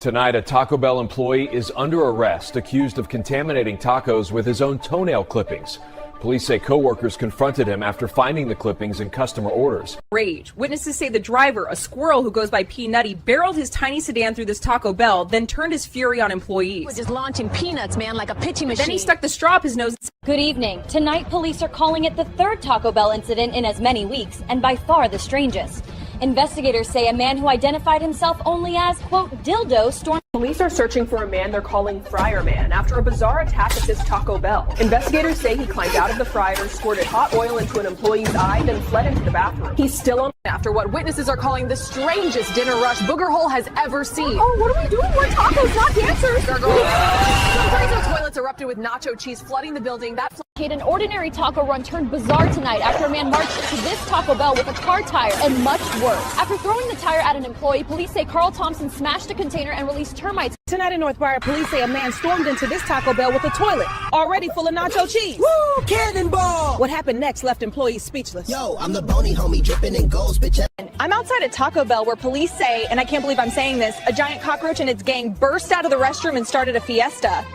Tonight, a Taco Bell employee is under arrest, accused of contaminating tacos with his own toenail clippings. Police say coworkers confronted him after finding the clippings in customer orders. Rage. Witnesses say the driver, a squirrel who goes by P. Nutty, barreled his tiny sedan through this Taco Bell, then turned his fury on employees. We're just launching peanuts, man, like a pitching machine. Then he stuck the straw up his nose. Good evening. Tonight, police are calling it the third Taco Bell incident in as many weeks, and by far the strangest. Investigators say a man who identified himself only as, quote, dildo stormed. Police are searching for a man they're calling Fryer Man after a bizarre attack at this Taco Bell. Investigators say he climbed out of the fryer, squirted hot oil into an employee's eye, then fled into the bathroom. He's still on after what witnesses are calling the strangest dinner rush Booger Hole has ever seen. Oh, what are we doing? We're tacos, not dancers. Chorizo toilets erupted with nacho cheese flooding the building. An ordinary taco run turned bizarre tonight after a man marched into this Taco Bell with a car tire and much worse. After throwing the tire at an employee, police say Carl Thompson smashed a container and released termites. Tonight in North Briar, police say a man stormed into this Taco Bell with a toilet already full of nacho cheese. Woo! Cannonball! What happened next left employees speechless. Yo, I'm the bony homie dripping in goals, bitch. I'm outside at Taco Bell where police say, and I can't believe I'm saying this, a giant cockroach and its gang burst out of the restroom and started a fiesta.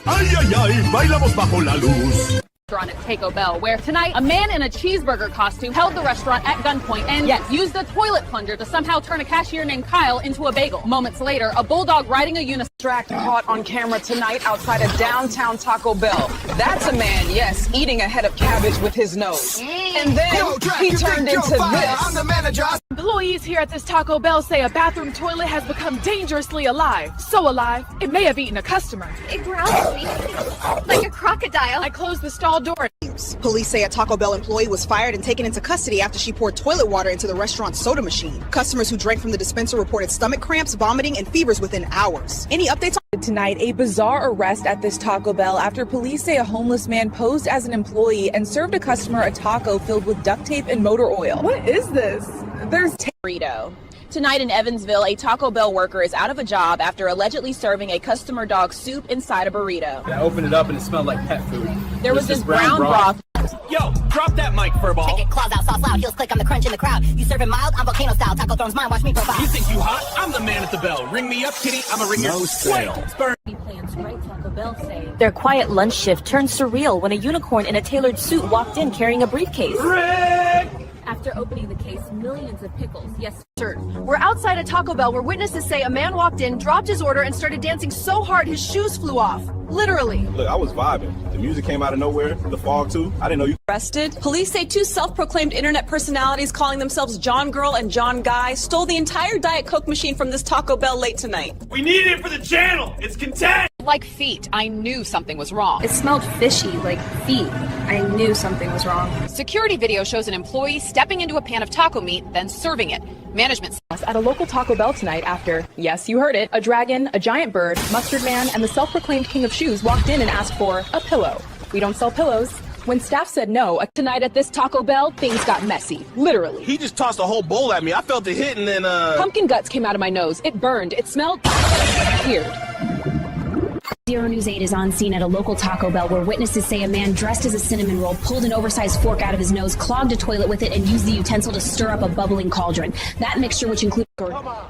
Ay, ay, ay, bailamos bajo la luz. Restaurant at Taco Bell, where tonight a man in a cheeseburger costume held the restaurant at gunpoint and used a toilet plunger to somehow turn a cashier named Kyle into a bagel. Moments later, a bulldog riding a unicycle Caught on camera tonight outside a downtown Taco Bell. That's a man, yes, eating a head of cabbage with his nose. And then he turned into this. I'm the manager. Employees here at this Taco Bell say a bathroom toilet has become dangerously alive. So alive, it may have eaten a customer. It growled at me like a crocodile. I closed the stall door. Police say a Taco Bell employee was fired and taken into custody after she poured toilet water into the restaurant's soda machine. Customers who drank from the dispenser reported stomach cramps, vomiting, and fevers within hours. Any updates on tonight? A bizarre arrest at this Taco Bell after police say a homeless man posed as an employee and served a customer a taco filled with duct tape and motor oil. What is this? There's burrito. Tonight in Evansville, a Taco Bell worker is out of a job after allegedly serving a customer dog soup inside a burrito. I opened it up and it smelled like pet food. There was this brown broth. Yo, drop that mic, furball. Take it, claws out, sauce loud, heels click on the crunch in the crowd. You serving mild, I'm volcano style. Taco Throne's mine, watch me profile. You think you hot? I'm the man at the bell. Ring me up, kitty. I'm a ring your sale. Plans right Taco Bell say their quiet lunch shift turned surreal when a unicorn in a tailored suit walked in carrying a briefcase. Rick! After opening the case, millions of pickles. Yes, sir. We're outside a Taco Bell where witnesses say a man walked in, dropped his order, and started dancing so hard his shoes flew off. Literally. Look, I was vibing. The music came out of nowhere. The fog, too. I didn't know you. Arrested. Police say two self-proclaimed internet personalities calling themselves John Girl and John Guy stole the entire Diet Coke machine from this Taco Bell late tonight. We need it for the channel. It's content. Like feet, I knew something was wrong. It smelled fishy, like feet. I knew something was wrong. Security video shows an employee stepping into a pan of taco meat, then serving it. Management at a local Taco Bell tonight after, yes, you heard it, a dragon, a giant bird, Mustard Man, and the self-proclaimed king of shoes walked in and asked for a pillow. We don't sell pillows. When staff said no, tonight at this Taco Bell, things got messy. Literally. He just tossed a whole bowl at me. I felt it hit and then, Pumpkin guts came out of my nose. It burned. It smelled weird. Zero News 8 is on scene at a local Taco Bell where witnesses say a man dressed as a cinnamon roll pulled an oversized fork out of his nose, clogged a toilet with it, and used the utensil to stir up a bubbling cauldron. That mixture, which includes...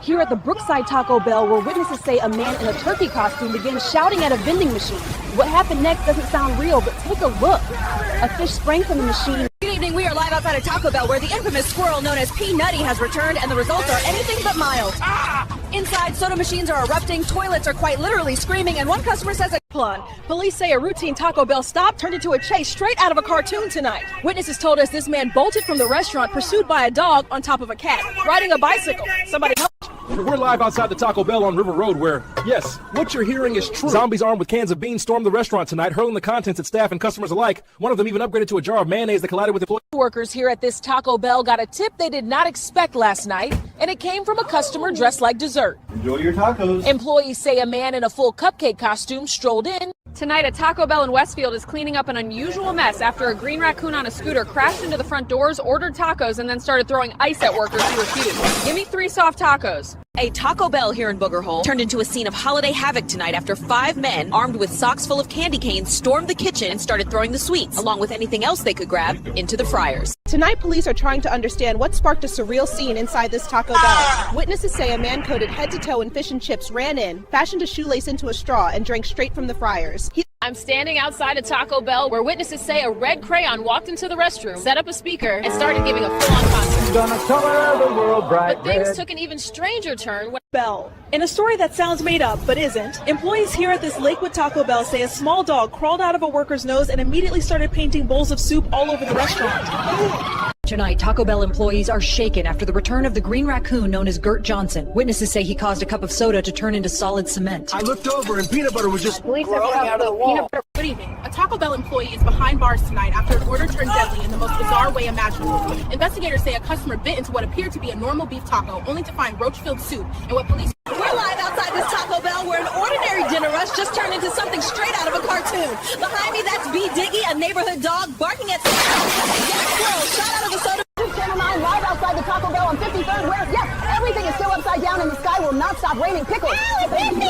Here at the Brookside Taco Bell, where witnesses say a man in a turkey costume began shouting at a vending machine. What happened next doesn't sound real, but take a look. A fish sprang from the machine. Good evening, we are live outside of Taco Bell, where the infamous squirrel known as P. Nutty has returned, and the results are anything but mild. Inside, soda machines are erupting, toilets are quite literally screaming, and one customer says a plan. Police say a routine Taco Bell stop turned into a chase straight out of a cartoon tonight. Witnesses told us this man bolted from the restaurant, pursued by a dog on top of a cat, riding a bicycle. Somebody help. We're live outside the Taco Bell on River Road where, yes, what you're hearing is true. Zombies armed with cans of beans stormed the restaurant tonight, hurling the contents at staff and customers alike. One of them even upgraded to a jar of mayonnaise that collided with employees. Workers here at this Taco Bell got a tip they did not expect last night, and it came from a customer dressed like dessert. Enjoy your tacos. Employees say a man in a full cupcake costume strolled in. Tonight, a Taco Bell in Westfield is cleaning up an unusual mess after a green raccoon on a scooter crashed into the front doors, ordered tacos, and then started throwing ice at workers who refused. Give me 3 soft tacos. A Taco Bell here in Booger Hole turned into a scene of holiday havoc tonight after 5 men, armed with socks full of candy canes, stormed the kitchen and started throwing the sweets, along with anything else they could grab, into the fryers. Tonight, police are trying to understand what sparked a surreal scene inside this Taco Bell. Witnesses say a man coated head to toe in fish and chips ran in, fashioned a shoelace into a straw, and drank straight from the fryers. I'm standing outside a Taco Bell where witnesses say a red crayon walked into the restroom, set up a speaker, and started giving a full-on concert. Gonna color the world bright But things red. took an even stranger turn when Bell. In a story that sounds made up, but isn't, employees here at this Lakewood Taco Bell say a small dog crawled out of a worker's nose and immediately started painting bowls of soup all over the restaurant. Tonight, Taco Bell employees are shaken after the return of the green raccoon known as Gert Johnson. Witnesses say he caused a cup of soda to turn into solid cement. I looked over and peanut butter was just Police have growing out of the wall. Good evening. A Taco Bell employee is behind bars tonight after an order turned deadly in the most bizarre way imaginable. Investigators say a customer bit into what appeared to be a normal beef taco, only to find roach-filled soup. And what police... We're live outside this Taco Bell where an ordinary dinner rush just turned into something straight out of a cartoon. Behind me, that's B. Diggy, a neighborhood dog barking at Yes, squirrel, shot out of the soda. Channel 9 live outside the Taco Bell on 53rd where, yes, everything is still upside down and the sky will not stop raining pickles.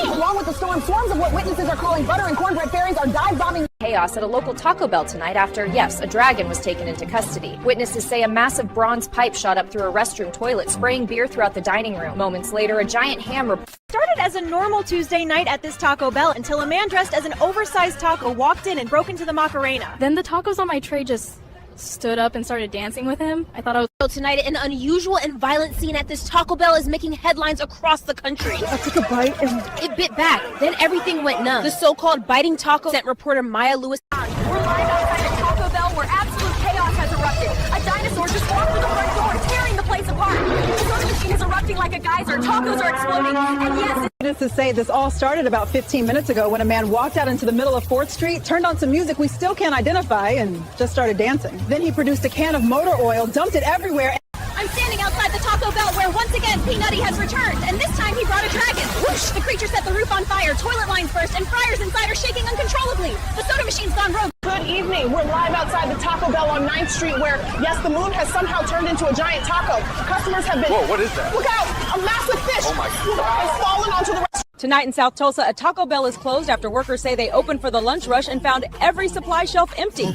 Along with the storm, swarms of what witnesses are calling butter and cornbread fairies are dive bombing. Chaos at a local Taco Bell tonight after, yes, a dragon was taken into custody. Witnesses say a massive bronze pipe shot up through a restroom toilet, spraying beer throughout the dining room. Moments later, a giant hammer Started as a normal Tuesday night at this Taco Bell until a man dressed as an oversized taco walked in and broke into the Macarena. Then the tacos on my tray just stood up and started dancing with him. I thought I was... So tonight, an unusual and violent scene at this Taco Bell is making headlines across the country. I took a bite and... It bit back, then everything went numb. The so-called biting taco sent reporter Maya Lewis. We're live outside of Taco Bell where absolute chaos has erupted. A dinosaur just walked through the front door, tearing the place apart. The soda machine is erupting like a geyser. Tacos are exploding. And yes, Witnesses say this all started about 15 minutes ago when a man walked out into the middle of 4th Street, turned on some music we still can't identify, and just started dancing. Then he produced a can of motor oil, dumped it everywhere. I'm standing outside the Taco Bell where once again Peanutty has returned, and this time he brought a dragon. Whoosh! The creature set the roof on fire, toilet lines burst, and fryers inside are shaking uncontrollably. The soda machine's gone rogue. Good evening. We're live outside the Taco Bell on 9th Street where, yes, the moon has somehow turned into a giant taco. Customers have been... Whoa, what is that? Look out! A massive fish! Oh my God. Has fallen onto the restaurant. Tonight in South Tulsa, a Taco Bell is closed after workers say they opened for the lunch rush and found every supply shelf empty.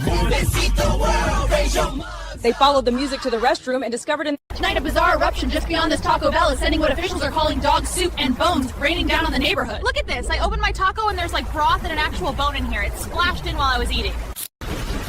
They followed the music to the restroom and discovered tonight a bizarre eruption just beyond this Taco Bell is sending what officials are calling dog soup and bones raining down on the neighborhood. Look at this. I opened my taco and there's like broth and an actual bone in here. It splashed in while I was eating.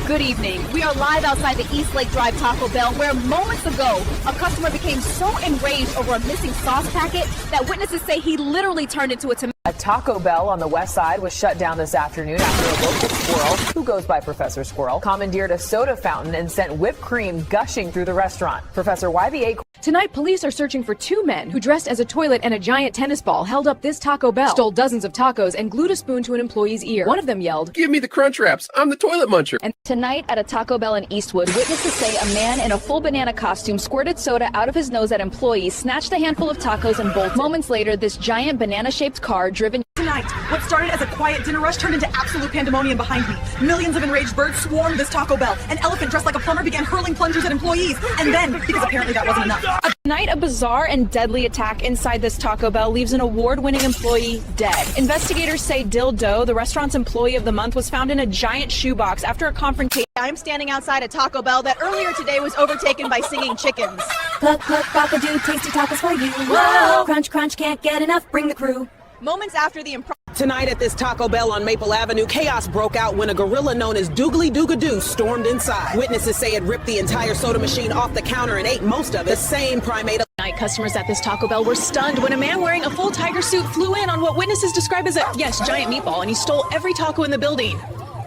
Good evening. We are live outside the East Lake Drive Taco Bell where moments ago a customer became so enraged over a missing sauce packet that witnesses say he literally turned into a tomato. A Taco Bell on the west side was shut down this afternoon after a local squirrel, who goes by Professor Squirrel, commandeered a soda fountain and sent whipped cream gushing through the restaurant. Professor YVA. Tonight, police are searching for 2 men who, dressed as a toilet and a giant tennis ball, held up this Taco Bell, stole dozens of tacos, and glued a spoon to an employee's ear. One of them yelled, Give me the crunch wraps. I'm the toilet muncher. And tonight at a Taco Bell in Eastwood, witnesses say a man in a full banana costume squirted soda out of his nose at employees, snatched a handful of tacos, and bolted. Moments later, this giant banana-shaped car driven... Tonight, what started as a quiet dinner rush turned into absolute pandemonium behind me. Millions of enraged birds swarmed this Taco Bell. An elephant dressed like a plumber began hurling plungers at employees. And then, because apparently that wasn't enough. Tonight, a bizarre and deadly attack inside this Taco Bell leaves an award-winning employee dead. Investigators say Dill Doe, the restaurant's employee of the month, was found in a giant shoebox after a confrontation. I'm standing outside a Taco Bell that earlier today was overtaken by singing chickens. Cluck, cluck, cock-a-doo, tasty tacos for you. Whoa! Crunch, crunch, can't get enough, bring the crew. Moments after the Tonight at this Taco Bell on Maple Avenue, chaos broke out when a gorilla known as Doogly Doogadoo stormed inside. Witnesses say it ripped the entire soda machine off the counter and ate most of it. The same primate. Night customers at this Taco Bell were stunned when a man wearing a full tiger suit flew in on what witnesses describe as a, yes, giant meatball, and he stole every taco in the building.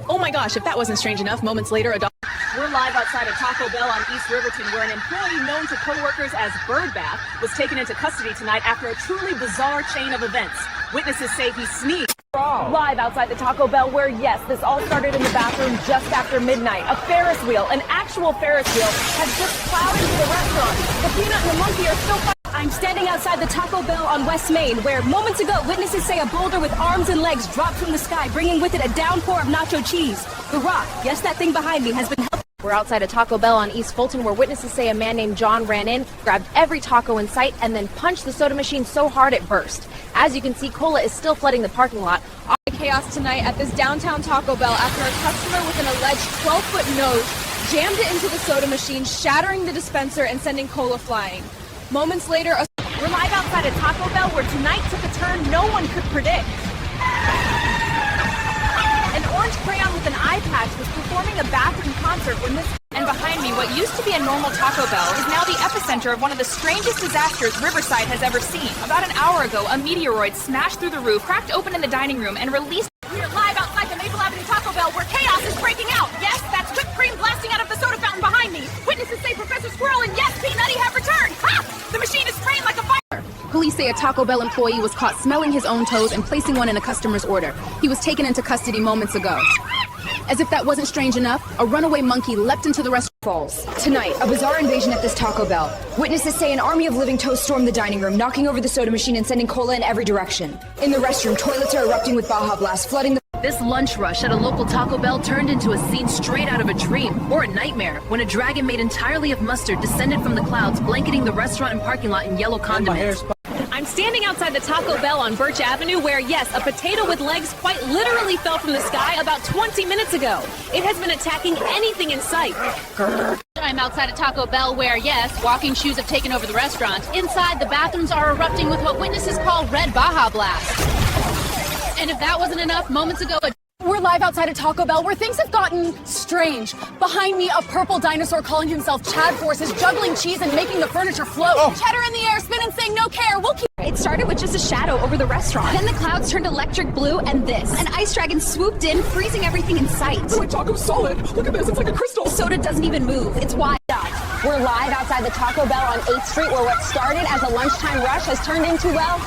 Oh my gosh, if that wasn't strange enough, moments later, a dog. We're live outside a Taco Bell on East Riverton where an employee known to coworkers as Birdbath was taken into custody tonight after a truly bizarre chain of events. Witnesses say he sneezed. Live outside the Taco Bell where, yes, this all started in the bathroom just after midnight. A Ferris wheel, an actual Ferris wheel, has just plowed into the restaurant. The peanut and the monkey are still fighting. I'm standing outside the Taco Bell on West Main where moments ago witnesses say a boulder with arms and legs dropped from the sky, bringing with it a downpour of nacho cheese. The Rock, yes, that thing behind me, has been held. We're outside a Taco Bell on East Fulton where witnesses say a man named John ran in, grabbed every taco in sight, and then punched the soda machine so hard it burst. As you can see, cola is still flooding the parking lot. Chaos tonight at this downtown Taco Bell after a customer with an alleged 12-foot nose jammed it into the soda machine, shattering the dispenser and sending cola flying. Moments later, we're live outside a Taco Bell where tonight took a turn no one could predict. An orange crayon with an eye patch was performing a bathroom concert when this... And behind me, what used to be a normal Taco Bell is now the epicenter of one of the strangest disasters Riverside has ever seen. About an hour ago, a meteoroid smashed through the roof, cracked open in the dining room, and released... We're live outside the Maple Avenue Taco Bell where chaos is breaking out. Yes, that's whipped cream blasting out of the soda fountain behind me. Witnesses say Professor Squirrel and yes, P. Nutty have returned. Ha! The machine is spraying like a fire. Police say a Taco Bell employee was caught smelling his own toes and placing one in a customer's order. He was taken into custody moments ago. As if that wasn't strange enough, a runaway monkey leapt into the restaurant. Falls. Tonight, a bizarre invasion at this Taco Bell. Witnesses say an army of living toes stormed the dining room, knocking over the soda machine and sending cola in every direction. In the restroom, toilets are erupting with Baja Blast, flooding the... This lunch rush at a local Taco Bell turned into a scene straight out of a dream or a nightmare when a dragon made entirely of mustard descended from the clouds, blanketing the restaurant and parking lot in yellow condiments. I'm standing outside the Taco Bell on Birch Avenue where, yes, a potato with legs quite literally fell from the sky about 20 minutes ago. It has been attacking anything in sight. I'm outside a Taco Bell where, yes, walking shoes have taken over the restaurant. Inside, the bathrooms are erupting with what witnesses call red Baja Blast. And if that wasn't enough, moments ago, We're live outside a Taco Bell where things have gotten strange. Behind me, a purple dinosaur calling himself Chad Force is juggling cheese and making the furniture float. Cheddar in the air, spinning, saying no care. We'll keep... It started with just a shadow over the restaurant. Then the clouds turned electric blue, and this. An ice dragon swooped in, freezing everything in sight. It's like taco solid. Look at this, it's like a crystal. The soda doesn't even move. It's wild. We're live outside the Taco Bell on 8th Street where what started as a lunchtime rush has turned into, well,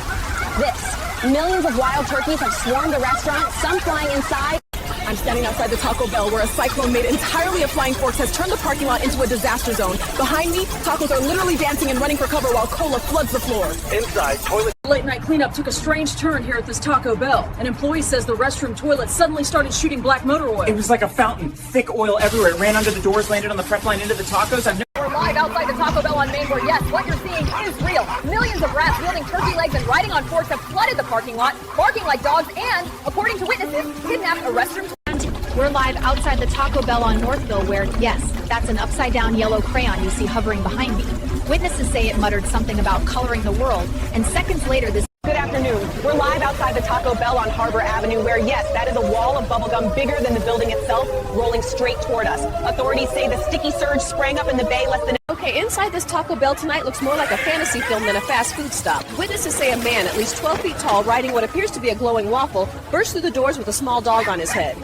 this. Millions of wild turkeys have swarmed the restaurant, some flying inside. I'm standing outside the Taco Bell where a cyclone made entirely of flying forks has turned the parking lot into a disaster zone. Behind me, tacos are literally dancing and running for cover while cola floods the floor. Inside, toilet... Late night cleanup took a strange turn here at this Taco Bell. An employee says the restroom toilet suddenly started shooting black motor oil. It was like a fountain, thick oil everywhere. It ran under the doors, landed on the prep line into the tacos. We're live outside the Taco Bell on Main where, yes, what you're seeing is real. Millions of rats wielding turkey legs and riding on forks have flooded the parking lot, barking like dogs, and, according to witnesses, kidnapped a restroom. We're live outside the Taco Bell on Northville where, yes, that's an upside-down yellow crayon you see hovering behind me. Witnesses say it muttered something about coloring the world, and seconds later this... Good afternoon. We're live outside the Taco Bell on Harbor Avenue where, yes, that is a wall of bubblegum bigger than the building itself, rolling straight toward us. Authorities say the sticky surge sprang up in the bay less than... Okay, inside this Taco Bell tonight looks more like a fantasy film than a fast food stop. Witnesses say a man at least 12 feet tall, riding what appears to be a glowing waffle, burst through the doors with a small dog on his head.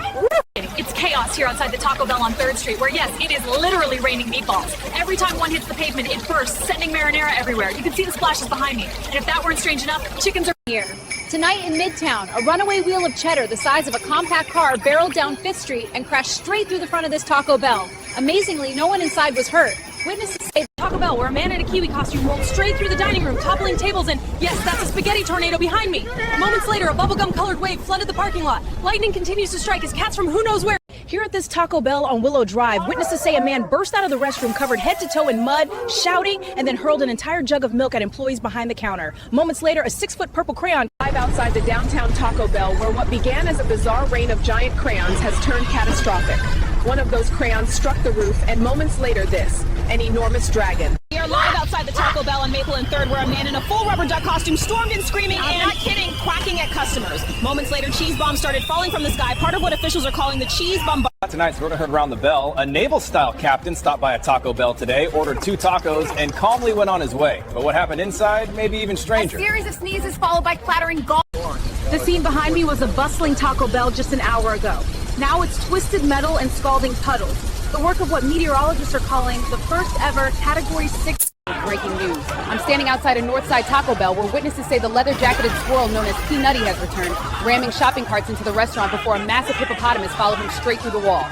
It's chaos here outside the Taco Bell on 3rd Street, where, yes, it is literally raining meatballs. Every time one hits the pavement, it bursts, sending marinara everywhere. You can see the splashes behind me. And if that weren't strange enough, chickens are here. Tonight in Midtown, a runaway wheel of cheddar the size of a compact car barreled down 5th Street and crashed straight through the front of this Taco Bell. Amazingly, no one inside was hurt. Witnesses say Taco Bell, where a man in a kiwi costume rolled straight through the dining room, toppling tables, and yes, that's a spaghetti tornado behind me. Moments later, a bubblegum-colored wave flooded the parking lot. Lightning continues to strike as cats from who knows where. Here at this Taco Bell on Willow Drive, witnesses say a man burst out of the restroom covered head to toe in mud, shouting, and then hurled an entire jug of milk at employees behind the counter. Moments later, a 6-foot purple crayon live outside the downtown Taco Bell, where what began as a bizarre rain of giant crayons has turned catastrophic. One of those crayons struck the roof, and moments later this, an enormous dragon. We are live outside the Taco Bell on Maple and 3rd, where a man in a full rubber duck costume stormed in screaming and, not kidding, quacking at customers. Moments later, cheese bombs started falling from the sky, part of what officials are calling the cheese bombardment. Tonight's Rhoda Heard Around the Bell. A naval-style captain stopped by a Taco Bell today, ordered 2 tacos, and calmly went on his way. But what happened inside may be even stranger. A series of sneezes followed by clattering golf. The scene behind me was a bustling Taco Bell just an hour ago. Now it's twisted metal and scalding puddles. The work of what meteorologists are calling the first ever Category 6 breaking news. I'm standing outside a Northside Taco Bell where witnesses say the leather-jacketed squirrel known as P. Nutty has returned, ramming shopping carts into the restaurant before a massive hippopotamus followed him straight through the wall.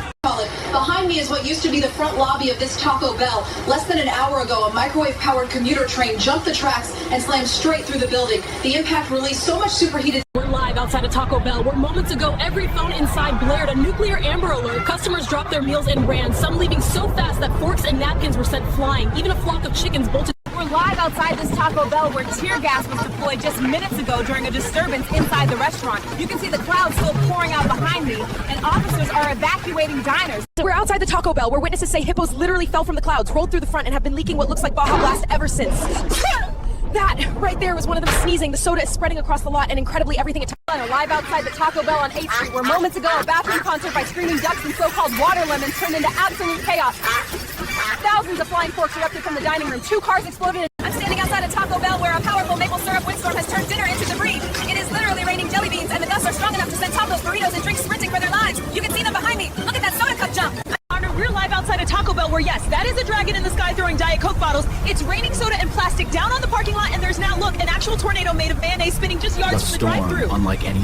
Behind me is what used to be the front lobby of this Taco Bell. Less than an hour ago, a microwave-powered commuter train jumped the tracks and slammed straight through the building. The impact released so much superheated... We're live outside of Taco Bell, where moments ago every phone inside blared a nuclear amber alert. Customers dropped their meals and ran, some leaving so fast that forks and napkins were sent flying. Even a flock of chickens bolted. We're live outside this Taco Bell where tear gas was deployed just minutes ago during a disturbance inside the restaurant. You can see the crowd still pouring out behind me, and officers are evacuating diners. We're outside the Taco Bell where witnesses say hippos literally fell from the clouds, rolled through the front, and have been leaking what looks like Baja Blast ever since. That right there was one of them sneezing. The soda is spreading across the lot, and incredibly everything at live outside the Taco Bell on 8th Street, where moments ago a bathroom concert by Screaming Ducks and so-called water lemons turned into absolute chaos. Thousands of flying forks erupted from the dining room. 2 cars exploded. I'm standing outside of Taco Bell where a powerful maple syrup windstorm has turned dinner into debris. It is literally raining jelly beans, and the gusts are strong enough to send tacos, burritos, and drinks sprinting for their lives. You can see them behind me. Look at that soda cup jump. We're live outside of Taco Bell where, yes, that is a dragon in the sky throwing Diet Coke bottles. It's raining soda and plastic down on the parking lot, and there's now, look, an actual tornado made of mayonnaise spinning just yards from the drive-thru. Unlike any.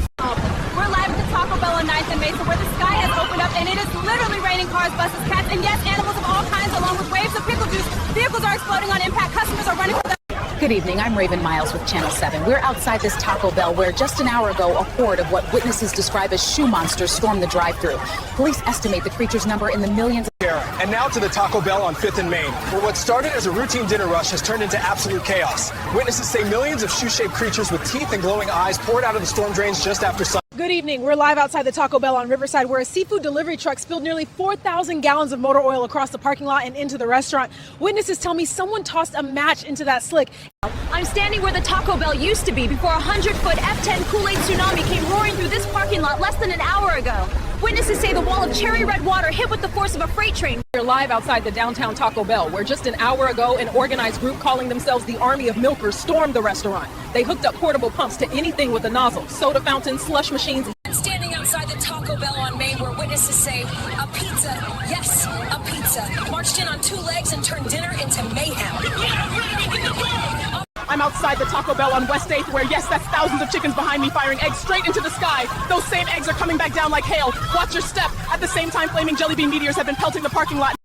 We're live at the Taco Bell on 9th and Mesa where the sky has opened up, and it is literally raining cars, buses, cats, and yes, animals of all kinds along with waves of pickle juice. Vehicles are exploding on impact. Customers are running for the... Good evening, I'm Raven Miles with Channel 7. We're outside this Taco Bell where just an hour ago a horde of what witnesses describe as shoe monsters stormed the drive-thru. Police estimate the creature's number in the millions. And now to the Taco Bell on 5th and Main, where what started as a routine dinner rush has turned into absolute chaos. Witnesses say millions of shoe-shaped creatures with teeth and glowing eyes poured out of the storm drains just after sunset. Good evening. We're live outside the Taco Bell on Riverside where a seafood delivery truck spilled nearly 4,000 gallons of motor oil across the parking lot and into the restaurant. Witnesses tell me someone tossed a match into that slick. I'm standing where the Taco Bell used to be before a 100-foot F-10 Kool-Aid tsunami came roaring through this parking lot less than an hour ago. Witnesses say the wall of cherry red water hit with the force of a freight train. We're live outside the downtown Taco Bell, where just an hour ago an organized group calling themselves the Army of Milkers stormed the restaurant. They hooked up portable pumps to anything with a nozzle, soda fountains, slush machines. Standing outside the Taco Bell on Main where witnesses say a pizza, yes, a pizza, marched in on 2 legs and turned dinner into mayhem. I'm outside the Taco Bell on West 8th where, yes, that's thousands of chickens behind me firing eggs straight into the sky. Those same eggs are coming back down like hail. Watch your step. At the same time, flaming jelly bean meteors have been pelting the parking lot.